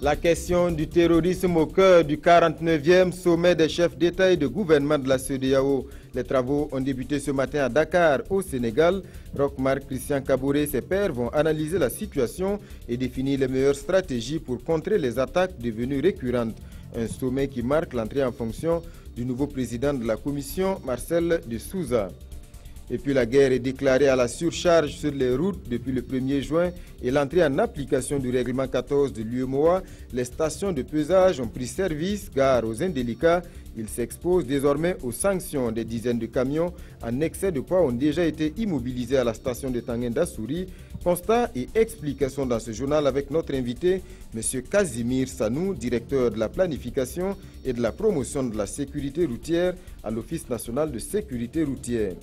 La question du terrorisme au cœur du 49e sommet des chefs d'État et de gouvernement de la CEDEAO. Les travaux ont débuté ce matin à Dakar, au Sénégal. Roch-Marc Christian Kaboré et ses pairs vont analyser la situation et définir les meilleures stratégies pour contrer les attaques devenues récurrentes. Un sommet qui marque l'entrée en fonction du nouveau président de la Commission, Marcel de Souza. Et puis la guerre est déclarée à la surcharge sur les routes depuis le 1er juin et l'entrée en application du règlement 14 de l'UEMOA. Les stations de pesage ont pris service, gare aux indélicats. Ils s'exposent désormais aux sanctions. Des dizaines de camions en excès de poids ont déjà été immobilisés à la station de Tanguy-Ndassuri. Constat et explication dans ce journal avec notre invité, M. Casimir Sanou, directeur de la planification et de la promotion de la sécurité routière à l'Office national de sécurité routière.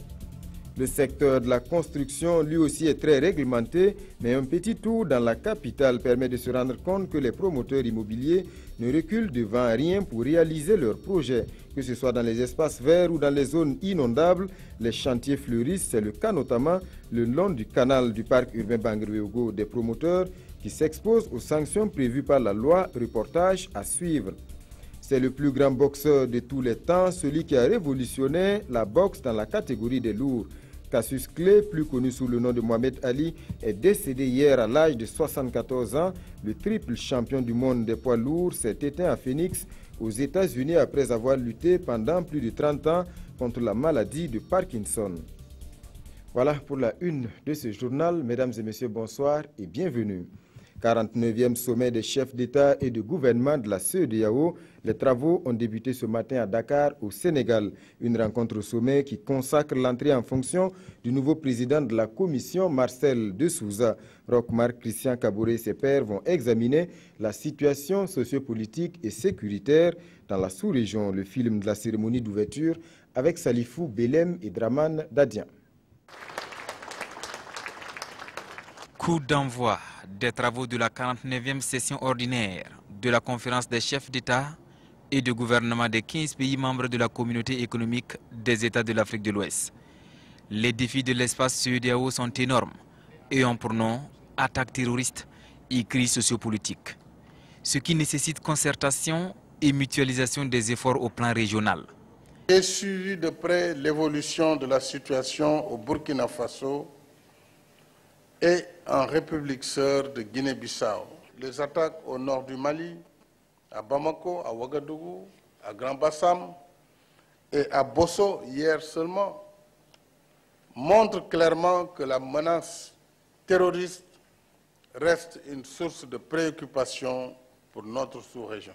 Le secteur de la construction, lui aussi, est très réglementé, mais un petit tour dans la capitale permet de se rendre compte que les promoteurs immobiliers ne reculent devant rien pour réaliser leurs projets. Que ce soit dans les espaces verts ou dans les zones inondables, les chantiers fleurissent. C'est le cas notamment le long du canal du parc urbain Banguereogo des promoteurs qui s'exposent aux sanctions prévues par la loi. Reportage à suivre. C'est le plus grand boxeur de tous les temps, celui qui a révolutionné la boxe dans la catégorie des lourds. Cassius Clay, plus connu sous le nom de Mohamed Ali, est décédé hier à l'âge de 74 ans. Le triple champion du monde des poids lourds s'est éteint à Phoenix, aux États-Unis, après avoir lutté pendant plus de 30 ans contre la maladie de Parkinson. Voilà pour la une de ce journal. Mesdames et messieurs, bonsoir et bienvenue. 49e sommet des chefs d'État et de gouvernement de la CEDEAO. Les travaux ont débuté ce matin à Dakar, au Sénégal. Une rencontre au sommet qui consacre l'entrée en fonction du nouveau président de la Commission, Marcel de Souza. Roch-Marc Christian Kaboré et ses pairs vont examiner la situation sociopolitique et sécuritaire dans la sous-région. Le film de la cérémonie d'ouverture avec Salifou Belem et Draman Dadian. Coup d'envoi des travaux de la 49e session ordinaire de la conférence des chefs d'État et de gouvernement des 15 pays membres de la communauté économique des États de l'Afrique de l'Ouest. Les défis de l'espace CEDEAO sont énormes et ont pour nom attaques terroristes et crise sociopolitique, ce qui nécessite concertation et mutualisation des efforts au plan régional. J'ai suivi de près l'évolution de la situation au Burkina Faso et en République sœur de Guinée-Bissau. Les attaques au nord du Mali, à Bamako, à Ouagadougou, à Grand Bassam et à Bosso hier seulement montrent clairement que la menace terroriste reste une source de préoccupation pour notre sous-région.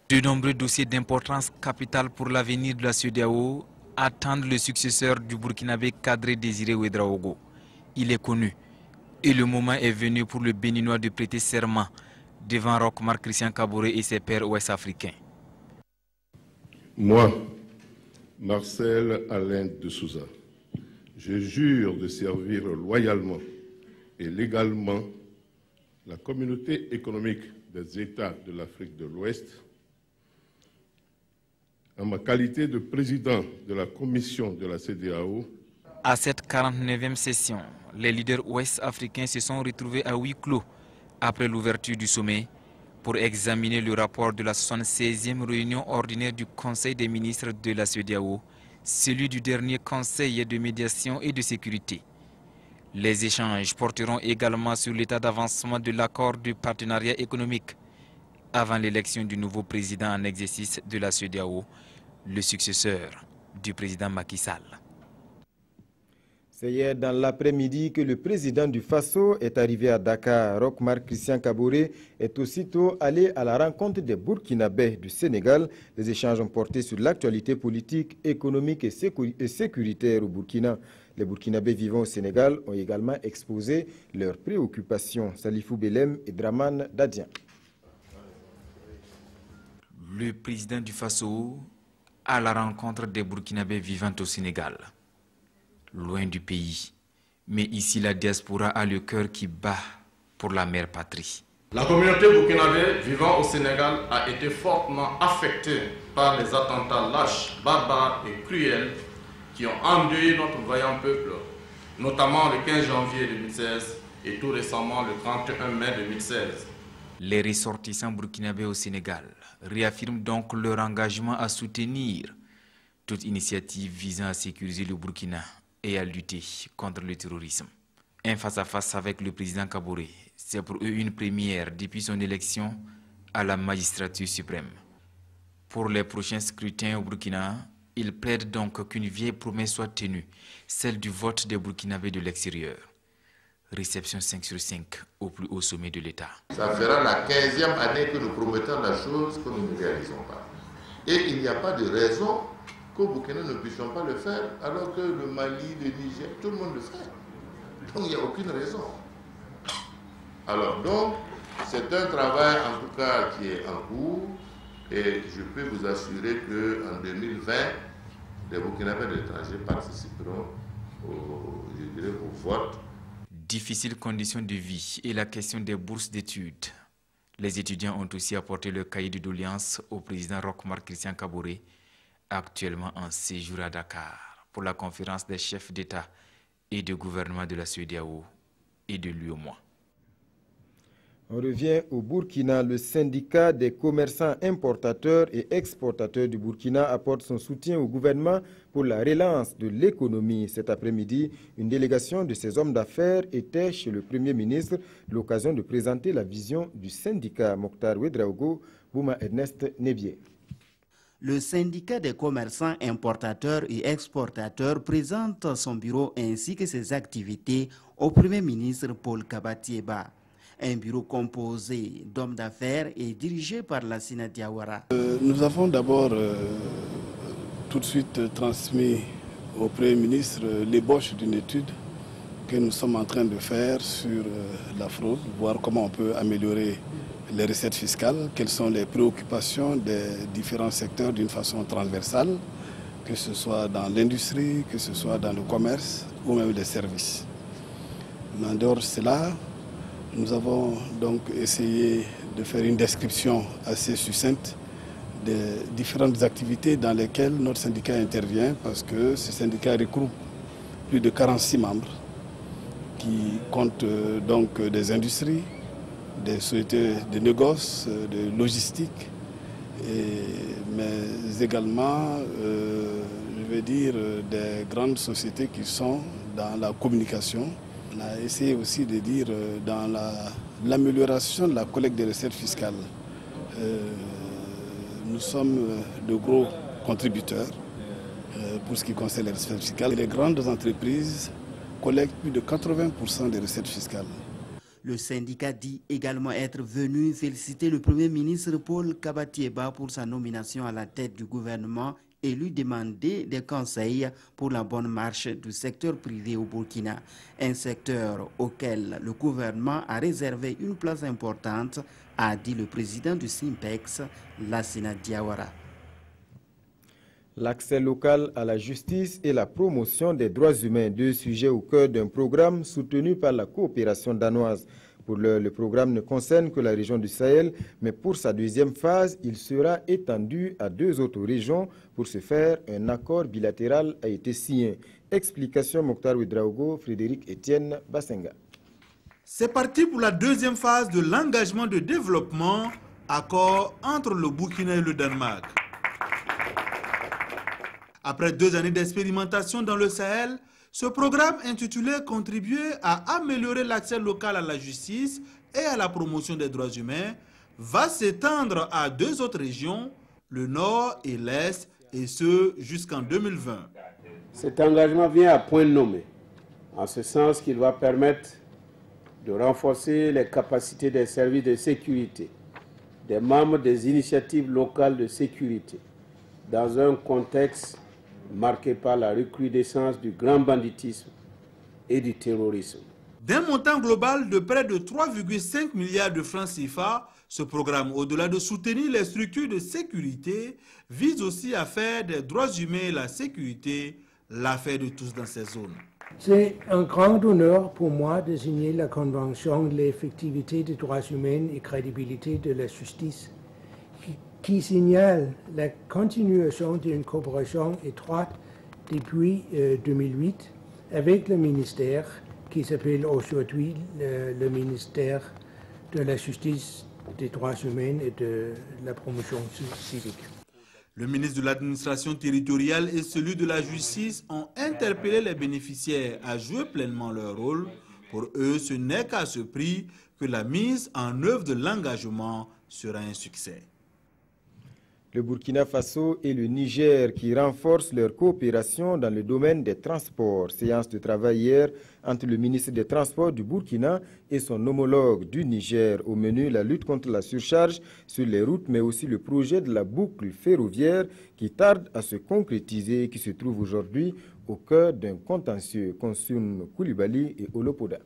De nombreux dossiers d'importance capitale pour l'avenir de la CEDEAO attendent le successeur du Burkinabé Kadri Désiré Ouédraogo. Il est connu. Et le moment est venu pour le Béninois de prêter serment devant Roch-Marc Christian Kaboré et ses pairs ouest-africains. Moi, Marcel Alain de Souza, je jure de servir loyalement et légalement la communauté économique des États de l'Afrique de l'Ouest en ma qualité de président de la commission de la CEDEAO. À cette 49e session, les leaders ouest-africains se sont retrouvés à huis clos après l'ouverture du sommet pour examiner le rapport de la 76e réunion ordinaire du Conseil des ministres de la CEDEAO, celui du dernier Conseil de médiation et de sécurité. Les échanges porteront également sur l'état d'avancement de l'accord de partenariat économique avant l'élection du nouveau président en exercice de la CEDEAO, le successeur du président Macky Sall. C'est hier dans l'après-midi que le président du Faso est arrivé à Dakar. Roch-Marc Christian Kaboré est aussitôt allé à la rencontre des Burkinabés du Sénégal. Les échanges ont porté sur l'actualité politique, économique et sécuritaire au Burkina. Les Burkinabés vivant au Sénégal ont également exposé leurs préoccupations. Salifou Belem et Draman Dadian. Le président du Faso à la rencontre des Burkinabés vivant au Sénégal. Loin du pays, mais ici la diaspora a le cœur qui bat pour la mère patrie. La communauté burkinabé vivant au Sénégal a été fortement affectée par les attentats lâches, barbares et cruels qui ont endeuillé notre vaillant peuple, notamment le 15 janvier 2016 et tout récemment le 31 mai 2016. Les ressortissants burkinabés au Sénégal réaffirment donc leur engagement à soutenir toute initiative visant à sécuriser le Burkina et à lutter contre le terrorisme. Un face-à-face avec le président Kaboré, c'est pour eux une première depuis son élection à la magistrature suprême. Pour les prochains scrutins au Burkina, ils plaident donc qu'une vieille promesse soit tenue, celle du vote des Burkinabés de l'extérieur. Réception 5 sur 5 au plus haut sommet de l'État. Ça fera la 15e année que nous promettons la chose que nous ne réalisons pas. Et il n'y a pas de raison qu'au Burkina ne puissions pas le faire, alors que le Mali, le Niger, tout le monde le fait. Donc il n'y a aucune raison. Alors donc, c'est un travail en tout cas qui est en cours, et je peux vous assurer qu'en 2020, les Burkinabés de l'étranger participeront au vote. Difficiles conditions de vie et la question des bourses d'études. Les étudiants ont aussi apporté leur cahier de doléances au président Roch-Marc Christian Kaboré, actuellement en séjour à Dakar, pour la conférence des chefs d'État et de gouvernement de la CEDEAO et de l'UEMOA. On revient au Burkina. Le syndicat des commerçants importateurs et exportateurs du Burkina apporte son soutien au gouvernement pour la relance de l'économie. Cet après-midi, une délégation de ces hommes d'affaires était chez le Premier ministre, l'occasion de présenter la vision du syndicat. Mokhtar Ouedraogo, Bouma Ernest Nebier. Le syndicat des commerçants importateurs et exportateurs présente son bureau ainsi que ses activités au Premier ministre Paul Kabatieba. Un bureau composé d'hommes d'affaires et dirigé par Lassina Diawara. Nous avons d'abord tout de suite transmis au Premier ministre l'ébauche d'une étude que nous sommes en train de faire sur la fraude, voir comment on peut améliorer les recettes fiscales, quelles sont les préoccupations des différents secteurs d'une façon transversale, que ce soit dans l'industrie, que ce soit dans le commerce ou même les services. En dehors de cela, nous avons donc essayé de faire une description assez succincte des différentes activités dans lesquelles notre syndicat intervient, parce que ce syndicat regroupe plus de 46 membres qui comptent donc des industries, des sociétés de négoce, de logistique, mais également, je vais dire, des grandes sociétés qui sont dans la communication. On a essayé aussi de dire dans l'amélioration de la collecte des recettes fiscales. Nous sommes de gros contributeurs pour ce qui concerne les recettes fiscales. Les grandes entreprises collectent plus de 80% des recettes fiscales. Le syndicat dit également être venu féliciter le Premier ministre Paul Kabatieba pour sa nomination à la tête du gouvernement et lui demander des conseils pour la bonne marche du secteur privé au Burkina, un secteur auquel le gouvernement a réservé une place importante, a dit le président du SYNPEX, Lassina Diawara. L'accès local à la justice et la promotion des droits humains, deux sujets au cœur d'un programme soutenu par la coopération danoise. Pour le programme ne concerne que la région du Sahel, mais pour sa deuxième phase, il sera étendu à 2 autres régions. Pour ce faire, un accord bilatéral a été signé. Explication Mokhtar Ouedraogo, Frédéric Etienne Bassenga. C'est parti pour la deuxième phase de l'engagement de développement, accord entre le Burkina et le Danemark. Après 2 années d'expérimentation dans le Sahel, ce programme intitulé « Contribuer à améliorer l'accès local à la justice et à la promotion des droits humains » va s'étendre à 2 autres régions, le Nord et l'Est, et ce jusqu'en 2020. Cet engagement vient à point nommé, en ce sens qu'il va permettre de renforcer les capacités des services de sécurité, des membres des initiatives locales de sécurité, dans un contexte marqué par la recrudescence du grand banditisme et du terrorisme. D'un montant global de près de 3,5 milliards de francs CFA, ce programme, au-delà de soutenir les structures de sécurité, vise aussi à faire des droits humains et la sécurité l'affaire de tous dans ces zones. C'est un grand honneur pour moi de signer la Convention de l'effectivité des droits humains et crédibilité de la justice, qui signale la continuation d'une coopération étroite depuis 2008 avec le ministère qui s'appelle aujourd'hui le ministère de la Justice des droits humains et de la promotion civique. Le ministre de l'administration territoriale et celui de la justice ont interpellé les bénéficiaires à jouer pleinement leur rôle. Pour eux, ce n'est qu'à ce prix que la mise en œuvre de l'engagement sera un succès. Le Burkina Faso et le Niger qui renforcent leur coopération dans le domaine des transports. Séance de travail hier entre le ministre des Transports du Burkina et son homologue du Niger. Au menu, la lutte contre la surcharge sur les routes, mais aussi le projet de la boucle ferroviaire qui tarde à se concrétiser et qui se trouve aujourd'hui au cœur d'un contentieux. Konsun Koulibaly et Olopoda.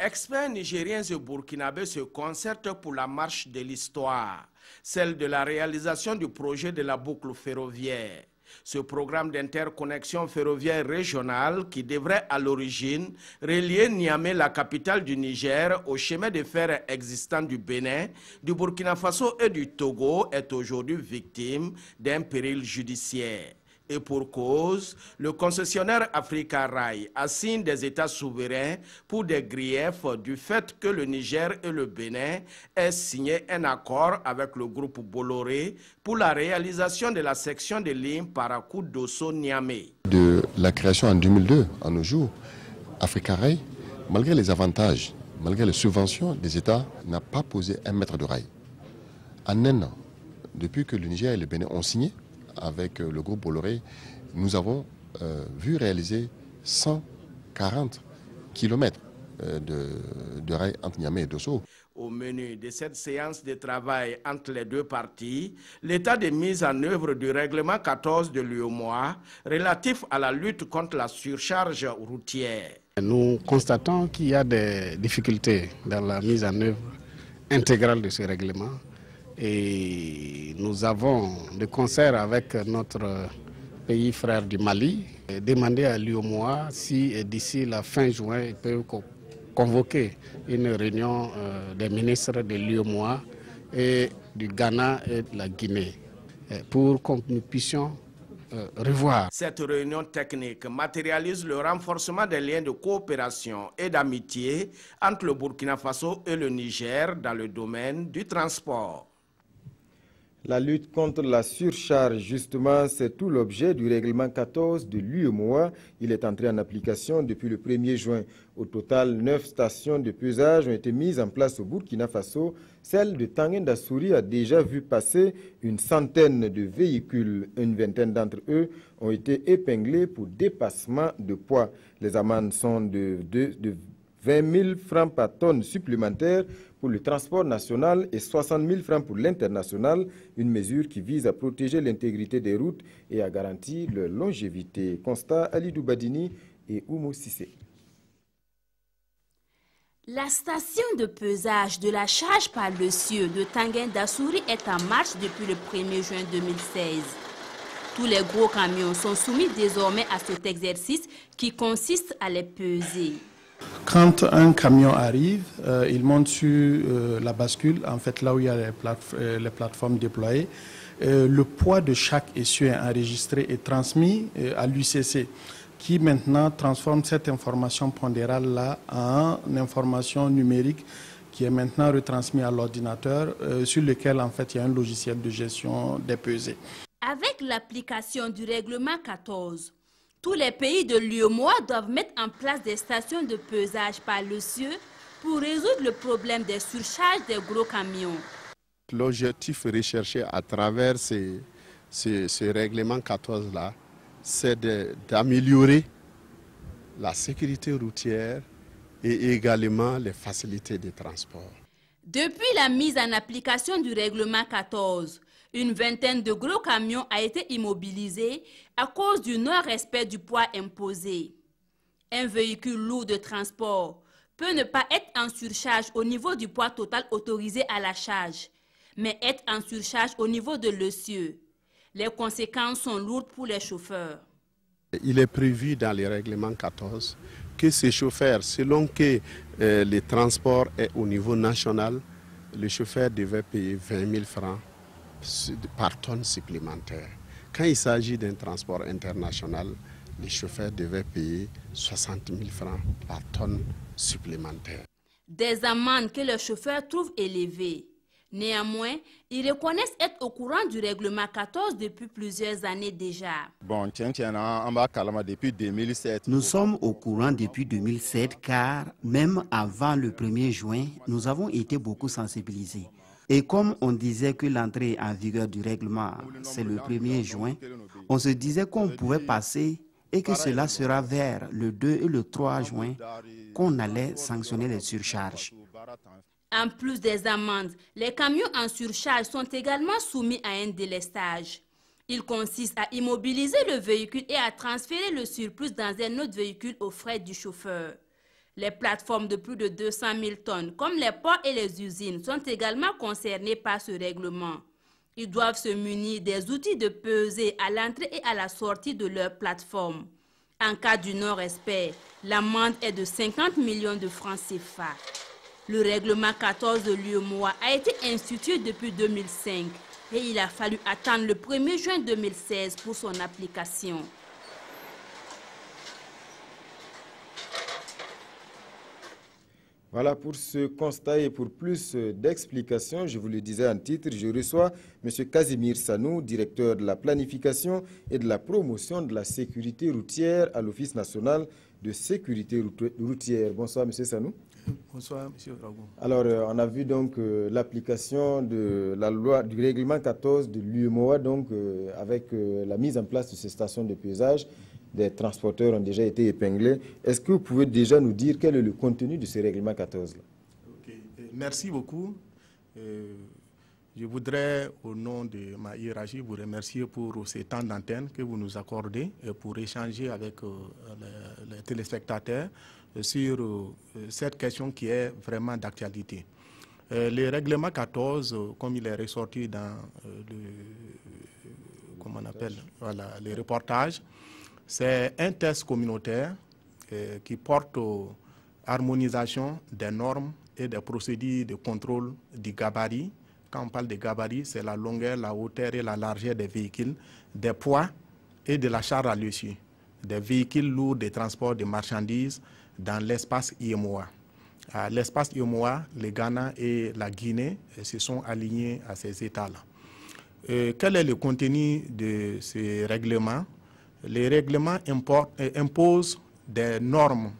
Experts nigériens et burkinabés se concertent pour la marche de l'histoire, celle de la réalisation du projet de la boucle ferroviaire. Ce programme d'interconnexion ferroviaire régionale qui devrait à l'origine relier Niamey, la capitale du Niger, au chemin de fer existant du Bénin, du Burkina Faso et du Togo est aujourd'hui victime d'un péril judiciaire. Et pour cause, le concessionnaire Africa Rail assigne des États souverains pour des griefs du fait que le Niger et le Bénin aient signé un accord avec le groupe Bolloré pour la réalisation de la section de ligne Parakou-Dosso-Niamey. De la création en 2002 à nos jours, Africa Rail, malgré les avantages, malgré les subventions des États, n'a pas posé un mètre de rail. En un an, depuis que le Niger et le Bénin ont signé, avec le groupe Bolloré, nous avons vu réaliser 140 km de rail entre Niamey et Dosso. Au menu de cette séance de travail entre les deux parties, l'état de mise en œuvre du règlement 14 de l'UEMOA relatif à la lutte contre la surcharge routière. Nous constatons qu'il y a des difficultés dans la mise en œuvre intégrale de ce règlement. Et nous avons, de concert avec notre pays frère du Mali, demandé à l'UEMOA si d'ici la fin juin, ils peuvent convoquer une réunion des ministres de l'UEMOA et du Ghana et de la Guinée pour que nous puissions revoir. Cette réunion technique matérialise le renforcement des liens de coopération et d'amitié entre le Burkina Faso et le Niger dans le domaine du transport. La lutte contre la surcharge, justement, c'est tout l'objet du règlement 14 de l'UEMOA. Il est entré en application depuis le 1er juin. Au total, 9 stations de pesage ont été mises en place au Burkina Faso. Celle de Tanguy-Ndasouri a déjà vu passer une centaine de véhicules. Une vingtaine d'entre eux ont été épinglés pour dépassement de poids. Les amendes sont de 20 000 francs par tonne supplémentaire pour le transport national et 60 000 francs pour l'international, une mesure qui vise à protéger l'intégrité des routes et à garantir leur longévité. Constat Alidou Badini et Oumou Sissé. La station de pesage de la charge par le cieux de Tanguy-Ndasouri est en marche depuis le 1er juin 2016. Tous les gros camions sont soumis désormais à cet exercice qui consiste à les peser. Quand un camion arrive, il monte sur la bascule, en fait là où il y a les plateformes déployées. Le poids de chaque essieu est enregistré et transmis à l'UCC, qui maintenant transforme cette information pondérale-là en information numérique qui est maintenant retransmise à l'ordinateur, sur lequel en fait il y a un logiciel de gestion des pesées. Avec l'application du règlement 14, tous les pays de l'UEMOA doivent mettre en place des stations de pesage par le cieux pour résoudre le problème des surcharges des gros camions. L'objectif recherché à travers ce règlement 14-là, c'est d'améliorer la sécurité routière et également les facilités de transport. Depuis la mise en application du règlement 14, une vingtaine de gros camions a été immobilisés à cause du non-respect du poids imposé. Un véhicule lourd de transport peut ne pas être en surcharge au niveau du poids total autorisé à la charge, mais être en surcharge au niveau de l'essieu. Les conséquences sont lourdes pour les chauffeurs. Il est prévu dans le règlement 14 que ces chauffeurs, selon que le transport est au niveau national, le chauffeur devait payer 20 000 francs par tonne supplémentaire. Quand il s'agit d'un transport international, les chauffeurs devaient payer 60 000 francs par tonne supplémentaire. Des amendes que les chauffeurs trouvent élevées. Néanmoins, ils reconnaissent être au courant du règlement 14 depuis plusieurs années déjà. Depuis 2007. Nous sommes au courant depuis 2007 car même avant le 1er juin, nous avons été beaucoup sensibilisés. Et comme on disait que l'entrée en vigueur du règlement, c'est le 1er juin, on se disait qu'on pouvait passer et que cela sera vers le 2 et le 3 juin qu'on allait sanctionner les surcharges. En plus des amendes, les camions en surcharge sont également soumis à un délestage. Il consiste à immobiliser le véhicule et à transférer le surplus dans un autre véhicule aux frais du chauffeur. Les plateformes de plus de 200 000 tonnes, comme les ports et les usines, sont également concernées par ce règlement. Ils doivent se munir des outils de pesée à l'entrée et à la sortie de leur plateforme. En cas du non-respect, l'amende est de 50 millions de francs CFA. Le règlement 14 de l'UEMOA a été institué depuis 2005 et il a fallu attendre le 1er juin 2016 pour son application. Voilà pour ce constat et pour plus d'explications, je vous le disais en titre, je reçois M. Casimir Sanou, directeur de la planification et de la promotion de la sécurité routière à l'Office national de sécurité routière. Bonsoir M. Sanou. Bonsoir M. Drago. Alors on a vu donc l'application de la loi du règlement 14 de l'UEMOA donc avec la mise en place de ces stations de pesage. Des transporteurs ont déjà été épinglés. Est-ce que vous pouvez déjà nous dire quel est le contenu de ce règlement 14 là? Merci beaucoup. Je voudrais, au nom de ma hiérarchie, vous remercier pour ces temps d'antenne que vous nous accordez pour échanger avec les téléspectateurs sur cette question qui est vraiment d'actualité. Le règlement 14, comme il est ressorti dans les reportages, c'est un test communautaire qui porte harmonisation des normes et des procédures de contrôle du gabarit. Quand on parle de gabarit, c'est la longueur, la hauteur et la largeur des véhicules, des poids et de la charge à l'essieu, des véhicules lourds de transport de marchandises dans l'espace IMOA. À l'espace IMOA, le Ghana et la Guinée se sont alignés à ces états-là. Quel est le contenu de ces règlements? Les règlements imposent des normes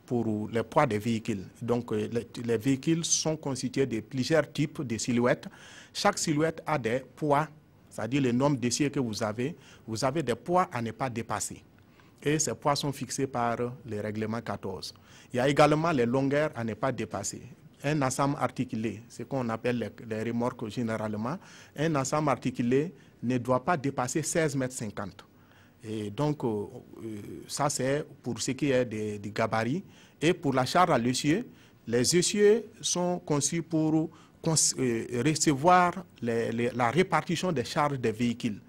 pour les poids des véhicules. Donc, les véhicules sont constitués de plusieurs types de silhouettes. Chaque silhouette a des poids, c'est-à-dire le nombre d'essieux que vous avez des poids à ne pas dépasser. Et ces poids sont fixés par le règlement 14. Il y a également les longueurs à ne pas dépasser. Un ensemble articulé, ce qu'on appelle les remorques généralement, un ensemble articulé ne doit pas dépasser 16,50 m. Et donc, ça c'est pour ce qui est des gabarits. Et pour la charge à l'essieu, les essieux sont conçus pour recevoir la répartition des charges des véhicules.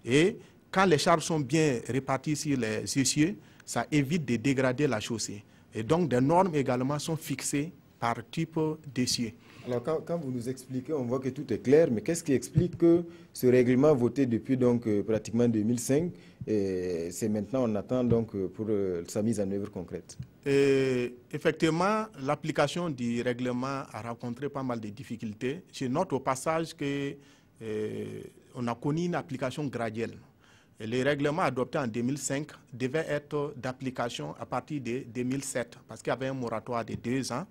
Et quand les charges sont bien réparties sur les essieux, ça évite de dégrader la chaussée. Et donc, des normes également sont fixées par type d'essieu. Alors, quand vous nous expliquez, on voit que tout est clair, mais qu'est-ce qui explique que ce règlement voté depuis donc, pratiquement 2005, c'est maintenant on attend donc pour sa mise en œuvre concrète? Effectivement, l'application du règlement a rencontré pas mal de difficultés. Je note au passage qu'on a connu une application graduelle. Le règlement adopté en 2005 devait être d'application à partir de 2007, parce qu'il y avait un moratoire de 2 ans.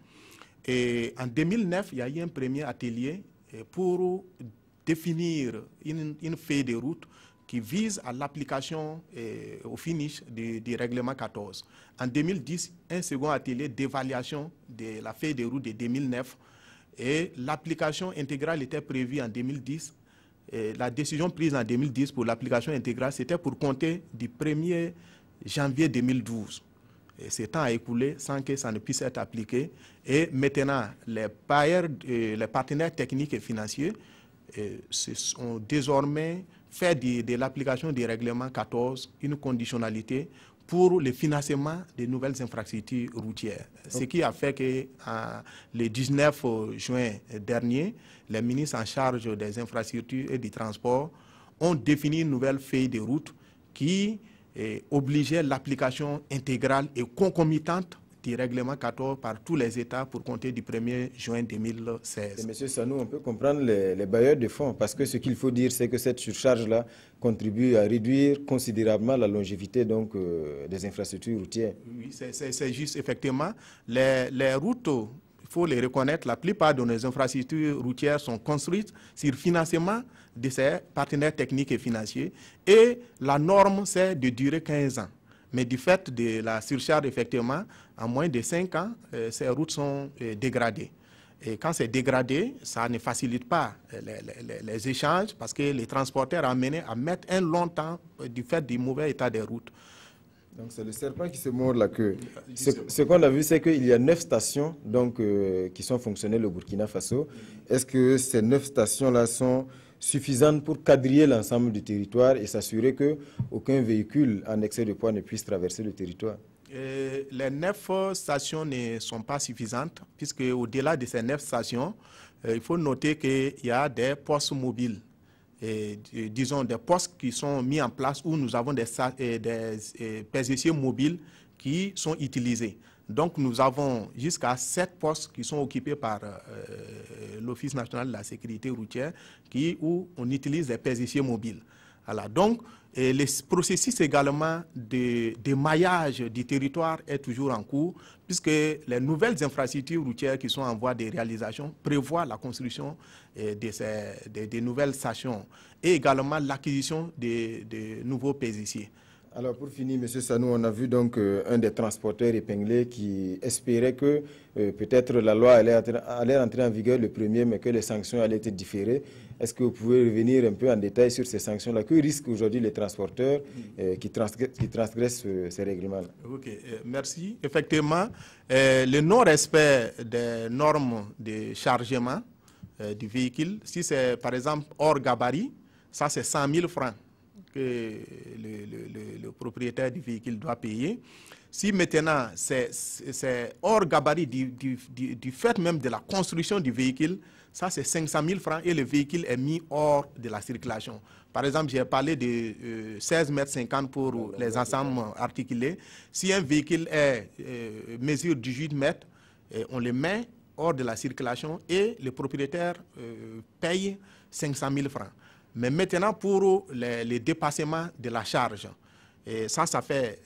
Et en 2009, il y a eu un premier atelier pour définir une feuille de route qui vise à l'application au finish du règlement 14. En 2010, un second atelier d'évaluation de la feuille de route de 2009 et l'application intégrale était prévue en 2010. Et la décision prise en 2010 pour l'application intégrale, c'était pour compter du 1er janvier 2012. Et ce temps a écoulé sans que ça ne puisse être appliqué. Et maintenant, les partenaires techniques et financiers se sont désormais fait de l'application du règlement 14 une conditionnalité pour le financement des nouvelles infrastructures routières. Ce qui a fait que le 19 juin dernier, les ministres en charge des infrastructures et du transport ont défini une nouvelle feuille de route qui obligeait l'application intégrale et concomitante du règlement 14 par tous les États pour compter du 1er juin 2016. Monsieur Sanou, on peut comprendre les bailleurs de fonds, parce que ce qu'il faut dire, c'est que cette surcharge-là contribue à réduire considérablement la longévité donc, des infrastructures routières. Oui, c'est juste, effectivement. Les routes, il faut les reconnaître, la plupart de nos infrastructures routières sont construites sur financement de ces partenaires techniques et financiers. Et la norme, c'est de durer 15 ans. Mais du fait de la surcharge, effectivement, en moins de 5 ans, ces routes sont dégradées. Et quand c'est dégradé, ça ne facilite pas les échanges parce que les transporteurs sont amenés à mettre un long temps du fait du mauvais état des routes. Donc c'est le serpent qui se mord la queue. Ce qu'on a vu, c'est qu'il y a 9 stations donc, qui sont fonctionnelles au Burkina Faso. Est-ce que ces 9 stations-là sont suffisantes pour quadriller l'ensemble du territoire et s'assurer qu'aucun véhicule en excès de poids ne puisse traverser le territoire? Les 9 stations ne sont pas suffisantes, puisque au-delà de ces 9 stations, il faut noter qu'il y a des postes mobiles. Disons des postes qui sont mis en place où nous avons des PSC mobiles qui sont utilisés. Donc nous avons jusqu'à 7 postes qui sont occupés par l'Office national de la sécurité routière où on utilise des PSC mobiles. Voilà. Donc le processus également de maillage du territoire est toujours en cours, puisque les nouvelles infrastructures routières qui sont en voie de réalisation prévoient la construction de nouvelles stations et également l'acquisition de nouveaux PSC. Alors pour finir, M. Sanou, on a vu donc un des transporteurs épinglés qui espérait que peut-être la loi allait entrer en vigueur le 1er, mais que les sanctions allaient être différées. Est-ce que vous pouvez revenir un peu en détail sur ces sanctions-là? Que risquent aujourd'hui les transporteurs qui transgressent ces règlements-là? Ok, merci. Effectivement, le non-respect des normes de chargement du véhicule, si c'est par exemple hors gabarit, ça c'est 100 000 francs que le propriétaire du véhicule doit payer. Si maintenant c'est hors gabarit du fait même de la construction du véhicule, ça c'est 500 000 francs et le véhicule est mis hors de la circulation. Par exemple, j'ai parlé de 16,50 m pour les ensembles articulés. Si un véhicule mesure 18 mètres, on le met hors de la circulation et le propriétaire paye 500 000 francs. Mais maintenant, pour les dépassements de la charge, ça fait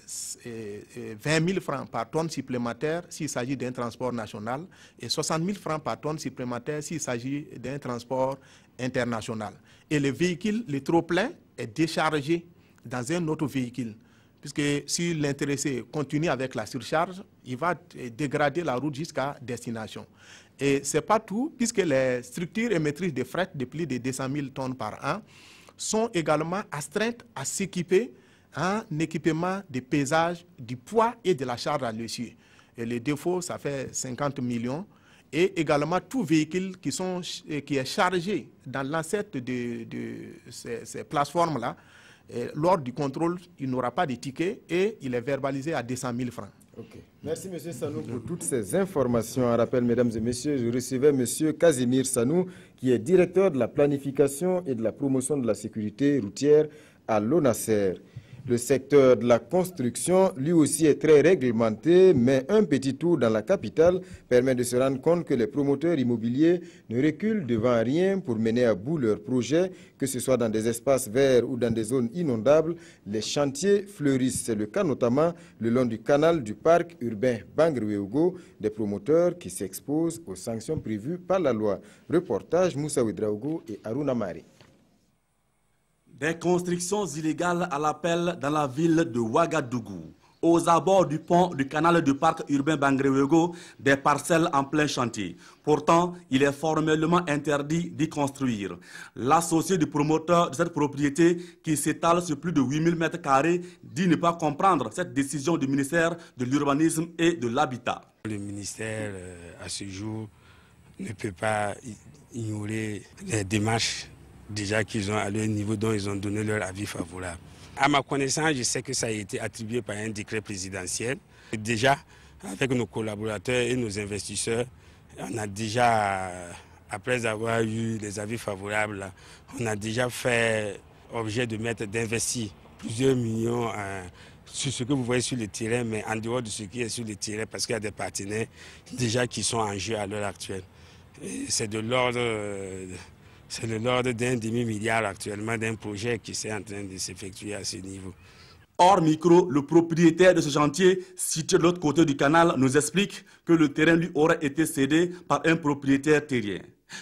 20 000 francs par tonne supplémentaire s'il s'agit d'un transport national et 60 000 francs par tonne supplémentaire s'il s'agit d'un transport international. Et le véhicule, le trop-plein, est déchargé dans un autre véhicule. Puisque si l'intéressé continue avec la surcharge, il va dégrader la route jusqu'à destination. Et ce n'est pas tout, puisque les structures émettrices de fret de plus de 200 000 tonnes par an sont également astreintes à s'équiper en équipement de pesage du poids et de la charge à l'essieu. Et le défaut, ça fait 50 millions. Et également tout véhicule qui est chargé dans l'ancêtre de ces plateformes-là, lors du contrôle, il n'aura pas de ticket et il est verbalisé à 200 000 francs. Okay. Merci M. Sanou pour toutes ces informations. Un rappel, mesdames et messieurs, je recevais M. Casimir Sanou, qui est directeur de la planification et de la promotion de la sécurité routière à l'ONASER. Le secteur de la construction, lui aussi, est très réglementé, mais un petit tour dans la capitale permet de se rendre compte que les promoteurs immobiliers ne reculent devant rien pour mener à bout leurs projets, que ce soit dans des espaces verts ou dans des zones inondables. Les chantiers fleurissent. C'est le cas notamment le long du canal du parc urbain Bangreweogo, des promoteurs qui s'exposent aux sanctions prévues par la loi. Reportage Moussa Ouedraogo et Aruna Mari. Des constructions illégales à l'appel dans la ville de Ouagadougou. Aux abords du pont du canal du parc urbain Bangreweogo, des parcelles en plein chantier. Pourtant, il est formellement interdit d'y construire. L'associé du promoteur de cette propriété, qui s'étale sur plus de 8000 m², dit ne pas comprendre cette décision du ministère de l'Urbanisme et de l'Habitat. Le ministère, à ce jour, ne peut pas ignorer les démarches déjà qu'ils ont à leur niveau, dont ils ont donné leur avis favorable. À ma connaissance, je sais que ça a été attribué par un décret présidentiel. Déjà, avec nos collaborateurs et nos investisseurs, on a déjà, après avoir eu les avis favorables, on a déjà fait objet de mettre d'investir plusieurs millions sur ce que vous voyez sur le terrain, mais en dehors de ce qui est sur le terrain, parce qu'il y a des partenaires déjà qui sont en jeu à l'heure actuelle. C'est de l'ordre d'un demi-milliard actuellement d'un projet qui est en train de s'effectuer à ce niveau. Hors micro, le propriétaire de ce chantier, situé de l'autre côté du canal, nous explique que le terrain lui aurait été cédé par un propriétaire terrien.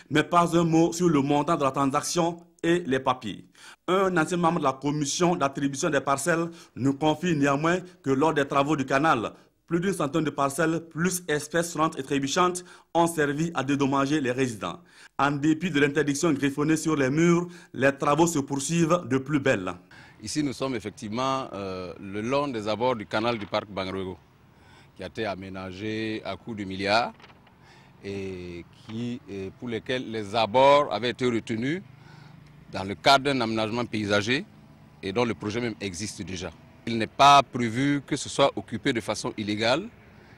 Mais pas un mot sur le montant de la transaction et les papiers. Un ancien membre de la commission d'attribution des parcelles nous confie néanmoins que lors des travaux du canal, plus d'une centaine de parcelles, plus espèces sonnantes et trébuchantes, ont servi à dédommager les résidents. En dépit de l'interdiction griffonnée sur les murs, les travaux se poursuivent de plus belle. Ici, nous sommes effectivement le long des abords du canal du parc Bangrégo, qui a été aménagé à coût de milliards et pour lesquels les abords avaient été retenus dans le cadre d'un aménagement paysager et dont le projet même existe déjà. Il n'est pas prévu que ce soit occupé de façon illégale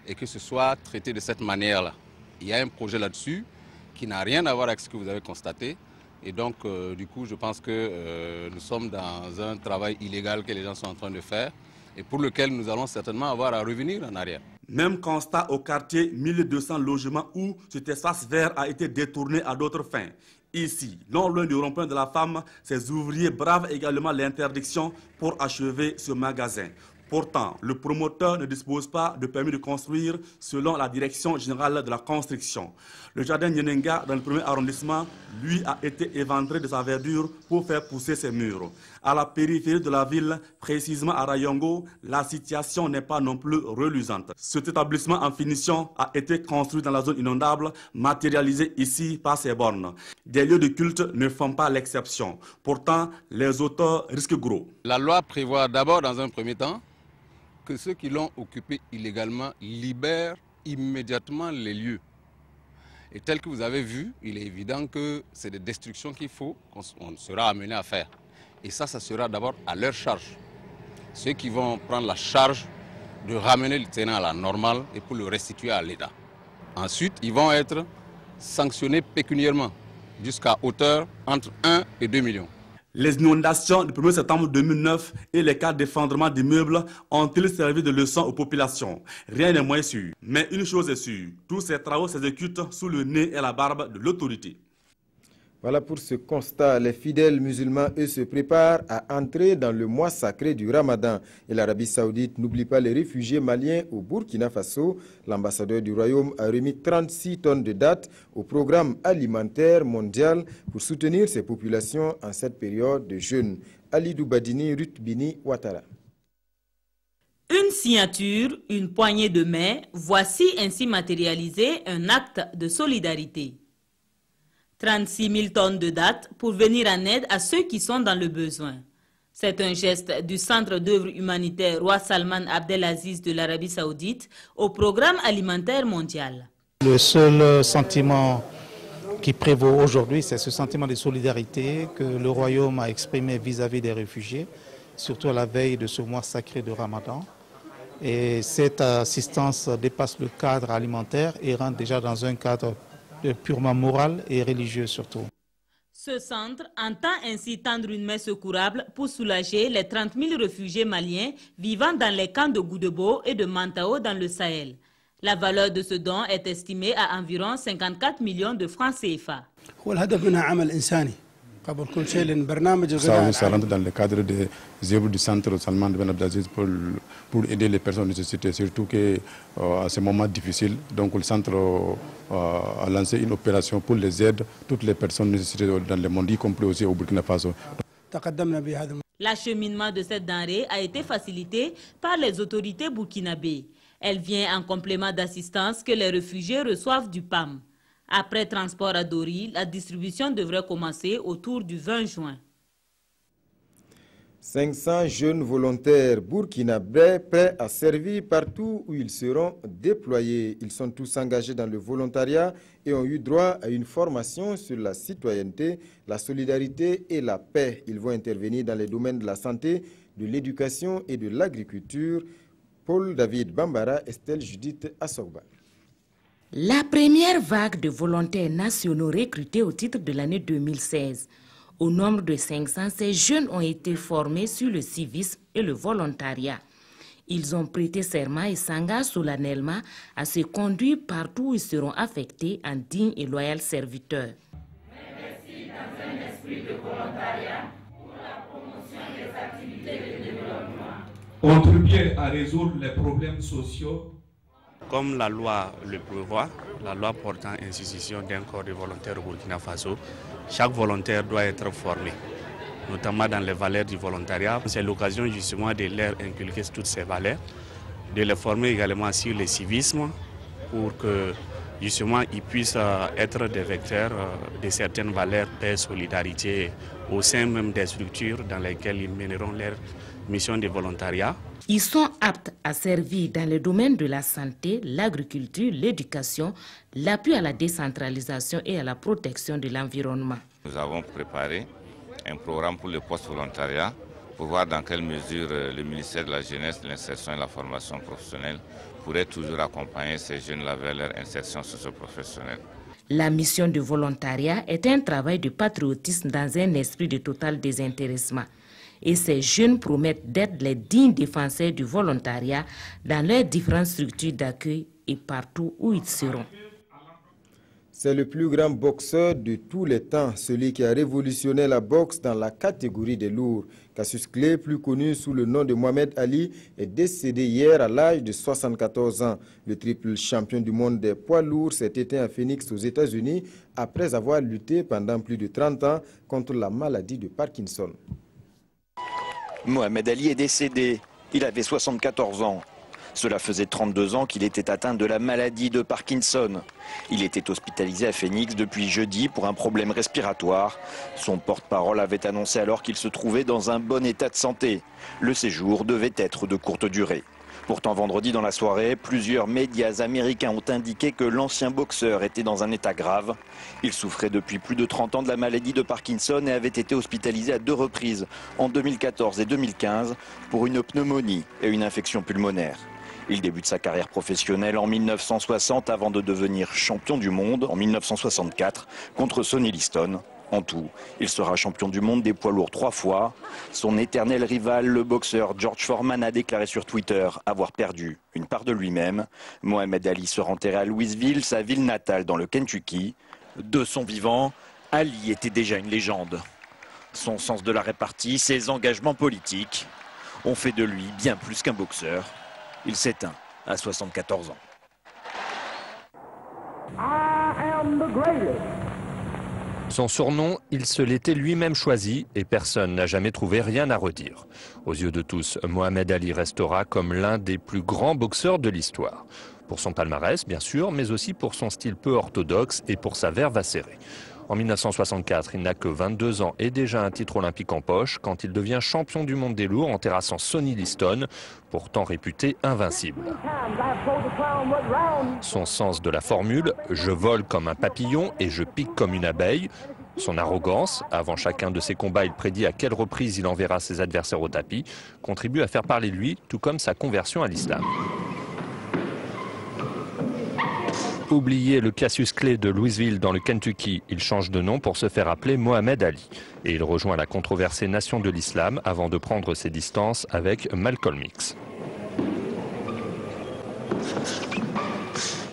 et que ce soit traité de cette manière-là. Il y a un projet là-dessus qui n'a rien à voir avec ce que vous avez constaté. Et donc, du coup, je pense que nous sommes dans un travail illégal que les gens sont en train de faire et pour lequel nous allons certainement avoir à revenir en arrière. Même constat au quartier 1200 logements où cet espace vert a été détourné à d'autres fins. Ici, non loin du rond-point de la Femme, ces ouvriers bravent également l'interdiction pour achever ce magasin. Pourtant, le promoteur ne dispose pas de permis de construire selon la direction générale de la construction. Le jardin Nyenenga, dans le premier arrondissement, lui a été éventré de sa verdure pour faire pousser ses murs. À la périphérie de la ville, précisément à Rayongo, la situation n'est pas non plus reluisante. Cet établissement en finition a été construit dans la zone inondable, matérialisé ici par ces bornes. Des lieux de culte ne font pas l'exception. Pourtant, les auteurs risquent gros. La loi prévoit d'abord, dans un premier temps, que ceux qui l'ont occupé illégalement libèrent immédiatement les lieux. Et tel que vous avez vu, il est évident que c'est des destructions qu'on sera amené à faire. Et ça sera d'abord à leur charge. Ceux qui vont prendre la charge de ramener le terrain à la normale et pour le restituer à l'État. Ensuite, ils vont être sanctionnés pécuniairement jusqu'à hauteur entre 1 et 2 millions. Les inondations du 1er septembre 2009 et les cas d'effondrement d'immeubles ont-ils servi de leçon aux populations? Rien n'est moins sûr. Mais une chose est sûre, tous ces travaux s'exécutent sous le nez et la barbe de l'autorité. Voilà pour ce constat. Les fidèles musulmans, eux, se préparent à entrer dans le mois sacré du Ramadan. Et l'Arabie Saoudite n'oublie pas les réfugiés maliens au Burkina Faso. L'ambassadeur du Royaume a remis 36 tonnes de dattes au programme alimentaire mondial pour soutenir ces populations en cette période de jeûne. Ali Doubadini, Ruth Bini, Ouattara. Une signature, une poignée de main, voici ainsi matérialisé un acte de solidarité. 36 000 tonnes de dattes pour venir en aide à ceux qui sont dans le besoin. C'est un geste du Centre d'œuvre humanitaire Roi Salman Abdelaziz de l'Arabie Saoudite au programme alimentaire mondial. Le seul sentiment qui prévaut aujourd'hui, c'est ce sentiment de solidarité que le Royaume a exprimé vis-à-vis des réfugiés, surtout à la veille de ce mois sacré de Ramadan. Et cette assistance dépasse le cadre alimentaire et rentre déjà dans un cadre purement moral et religieux surtout. Ce centre entend ainsi tendre une main secourable pour soulager les 30 000 réfugiés maliens vivant dans les camps de Goudebo et de Mantao dans le Sahel. La valeur de ce don est estimée à environ 54 millions de francs CFA. Ça rentre dans le cadre des œuvres du centre Salman Ben Abdelaziz pour aider les personnes nécessitées, surtout qu'à ce moment difficile. Donc le centre a lancé une opération pour les aider, toutes les personnes nécessitées dans le monde, y compris aussi au Burkina Faso. L'acheminement de cette denrée a été facilité par les autorités burkinabées. Elle vient en complément d'assistance que les réfugiés reçoivent du PAM. Après transport à Dori, la distribution devrait commencer autour du 20 juin. 500 jeunes volontaires burkinabés prêts à servir partout où ils seront déployés. Ils sont tous engagés dans le volontariat et ont eu droit à une formation sur la citoyenneté, la solidarité et la paix. Ils vont intervenir dans les domaines de la santé, de l'éducation et de l'agriculture. Paul David Bambara, Estelle Judith Assogba. La première vague de volontaires nationaux recrutés au titre de l'année 2016. Au nombre de 500, ces jeunes ont été formés sur le civisme et le volontariat. Ils ont prêté serment et s'engagent solennellement à se conduire partout où ils seront affectés en dignes et loyaux serviteurs. Investi dans un esprit de volontariat pour la promotion des activités de développement. Contribuer à résoudre les problèmes sociaux. Comme la loi le prévoit, la loi portant institution d'un corps de volontaires au Burkina Faso, chaque volontaire doit être formé, notamment dans les valeurs du volontariat. C'est l'occasion justement de leur inculquer toutes ces valeurs, de les former également sur le civisme pour que justement ils puissent être des vecteurs de certaines valeurs, paix, solidarité au sein même des structures dans lesquelles ils mèneront leur mission de volontariat. Ils sont aptes à servir dans le domaine de la santé, l'agriculture, l'éducation, l'appui à la décentralisation et à la protection de l'environnement. Nous avons préparé un programme pour le post-volontariat pour voir dans quelle mesure le ministère de la Jeunesse, de l'Insertion et de la Formation professionnelle pourrait toujours accompagner ces jeunes-là vers leur insertion socio-professionnelle. La mission de volontariat est un travail de patriotisme dans un esprit de total désintéressement. Et ces jeunes promettent d'être les dignes défenseurs du volontariat dans leurs différentes structures d'accueil et partout où ils seront. C'est le plus grand boxeur de tous les temps, celui qui a révolutionné la boxe dans la catégorie des lourds. Cassius Clay, plus connu sous le nom de Mohamed Ali, est décédé hier à l'âge de 74 ans. Le triple champion du monde des poids lourds s'est éteint à Phoenix aux États-Unis après avoir lutté pendant plus de 30 ans contre la maladie de Parkinson. Mohamed Ali est décédé. Il avait 74 ans. Cela faisait 32 ans qu'il était atteint de la maladie de Parkinson. Il était hospitalisé à Phoenix depuis jeudi pour un problème respiratoire. Son porte-parole avait annoncé alors qu'il se trouvait dans un bon état de santé. Le séjour devait être de courte durée. Pourtant, vendredi dans la soirée, plusieurs médias américains ont indiqué que l'ancien boxeur était dans un état grave. Il souffrait depuis plus de 30 ans de la maladie de Parkinson et avait été hospitalisé à 2 reprises, en 2014 et 2015, pour une pneumonie et une infection pulmonaire. Il débute sa carrière professionnelle en 1960 avant de devenir champion du monde en 1964 contre Sonny Liston. En tout, il sera champion du monde des poids lourds 3 fois. Son éternel rival, le boxeur George Foreman, a déclaré sur Twitter avoir perdu une part de lui-même. Mohamed Ali sera enterré à Louisville, sa ville natale dans le Kentucky. De son vivant, Ali était déjà une légende. Son sens de la répartie, ses engagements politiques ont fait de lui bien plus qu'un boxeur. Il s'éteint à 74 ans. I am the greatest. Son surnom, il se l'était lui-même choisi et personne n'a jamais trouvé rien à redire. Aux yeux de tous, Mohamed Ali restera comme l'un des plus grands boxeurs de l'histoire. Pour son palmarès, bien sûr, mais aussi pour son style peu orthodoxe et pour sa verve acérée. En 1964, il n'a que 22 ans et déjà un titre olympique en poche quand il devient champion du monde des lourds en terrassant Sonny Liston, pourtant réputé invincible. Son sens de la formule « je vole comme un papillon et je pique comme une abeille », son arrogance, avant chacun de ses combats il prédit à quelle reprise il enverra ses adversaires au tapis, contribue à faire parler de lui, tout comme sa conversion à l'islam. Oublié le Cassius Clay de Louisville dans le Kentucky, il change de nom pour se faire appeler Mohamed Ali. Et il rejoint la controversée Nation de l'Islam avant de prendre ses distances avec Malcolm X.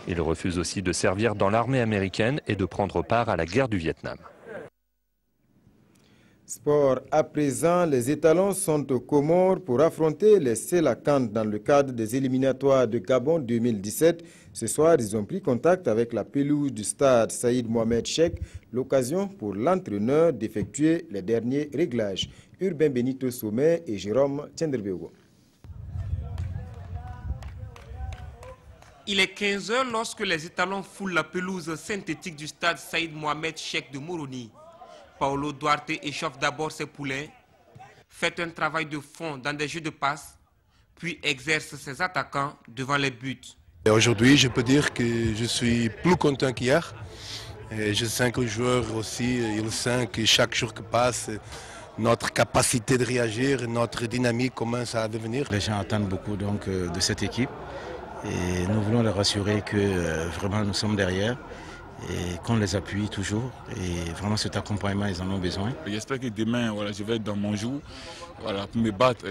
Il refuse aussi de servir dans l'armée américaine et de prendre part à la guerre du Vietnam. Sport à présent, les étalons sont aux Comores pour affronter les Sélacant dans le cadre des éliminatoires de Gabon 2017. Ce soir, ils ont pris contact avec la pelouse du stade Saïd Mohamed Cheikh, l'occasion pour l'entraîneur d'effectuer les derniers réglages. Urbain Benito Sommet et Jérôme Tchenderbego. Il est 15 h lorsque les étalons foulent la pelouse synthétique du stade Saïd Mohamed Cheikh de Moroni. Paolo Duarte échauffe d'abord ses poulains, fait un travail de fond dans des jeux de passe, puis exerce ses attaquants devant les buts. Aujourd'hui, je peux dire que je suis plus content qu'hier. Je sens que les joueurs aussi, ils sentent que chaque jour qui passe, notre capacité de réagir, notre dynamique commence à devenir. Les gens attendent beaucoup donc, de cette équipe et nous voulons les rassurer que vraiment nous sommes derrière et qu'on les appuie toujours. Et vraiment cet accompagnement, ils en ont besoin. J'espère que demain, voilà, je vais être dans mon jour, voilà, pour me battre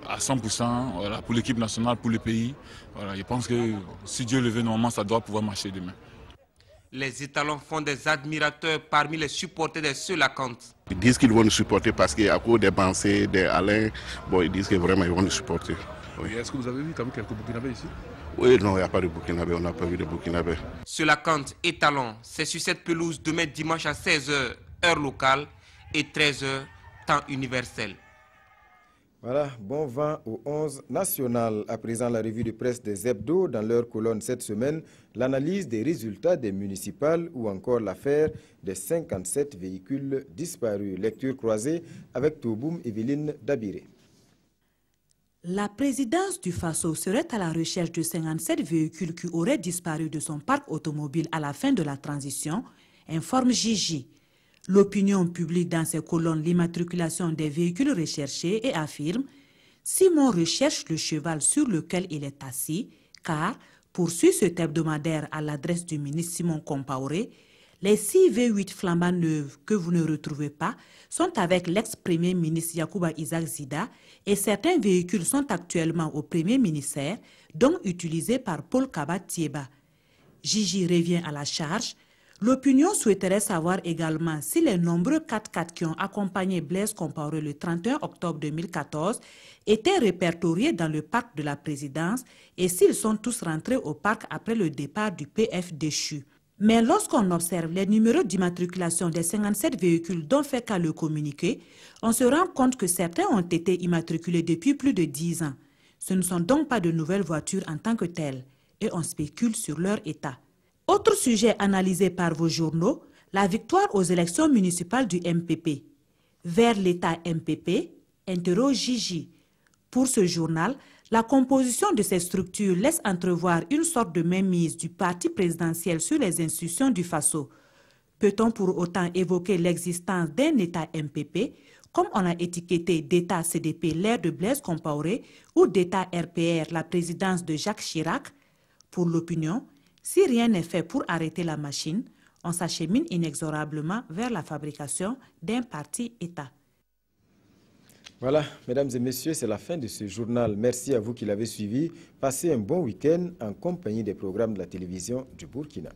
à 100%, voilà, pour l'équipe nationale, pour le pays. Voilà, je pense que si Dieu le veut, normalement, ça doit pouvoir marcher demain. Les étalons font des admirateurs parmi les supporters des Selacantes. Ils disent qu'ils vont nous supporter parce qu'à cause des pensées d'Alain, bon, ils disent que vraiment ils vont nous supporter. Oui. Est-ce que vous avez vu quand même quelques Burkinabés ici? Oui, non, il n'y a pas de Burkinabés, on n'a pas vu de Burkinabés. Selacantes étalons, c'est sur cette pelouse demain dimanche à 16h, heure locale, et 13h, temps universel. Voilà, bon vent au 11 national. À présent, la revue de presse des hebdos dans leur colonne cette semaine, l'analyse des résultats des municipales ou encore l'affaire des 57 véhicules disparus. Lecture croisée avec Touboum Evelyne Dabiré. La présidence du Faso serait à la recherche de 57 véhicules qui auraient disparu de son parc automobile à la fin de la transition, informe Gigi. L'opinion publie dans ses colonnes l'immatriculation des véhicules recherchés et affirme « Simon recherche le cheval sur lequel il est assis, car, poursuit cet hebdomadaire à l'adresse du ministre Simon Compaoré, les 6 V8 flambant neuves que vous ne retrouvez pas sont avec l'ex-premier ministre Yacouba Isaac Zida et certains véhicules sont actuellement au premier ministère, dont utilisés par Paul Kaba Tieba. Gigi revient à la charge. L'opinion souhaiterait savoir également si les nombreux 4x4 qui ont accompagné Blaise Compaoré le 31 octobre 2014 étaient répertoriés dans le parc de la présidence et s'ils sont tous rentrés au parc après le départ du PF déchu. Mais lorsqu'on observe les numéros d'immatriculation des 57 véhicules dont fait qu'à le communiquer, on se rend compte que certains ont été immatriculés depuis plus de 10 ans. Ce ne sont donc pas de nouvelles voitures en tant que telles et on spécule sur leur état. Autre sujet analysé par vos journaux, la victoire aux élections municipales du MPP. Vers l'État MPP, interroge Gigi. Pour ce journal, la composition de ces structures laisse entrevoir une sorte de mainmise du parti présidentiel sur les institutions du Faso. Peut-on pour autant évoquer l'existence d'un État MPP, comme on a étiqueté d'État CDP l'ère de Blaise Compaoré ou d'État RPR la présidence de Jacques Chirac? Pour l'opinion, si rien n'est fait pour arrêter la machine, on s'achemine inexorablement vers la fabrication d'un parti-État. Voilà, mesdames et messieurs, c'est la fin de ce journal. Merci à vous qui l'avez suivi. Passez un bon week-end en compagnie des programmes de la télévision du Burkina.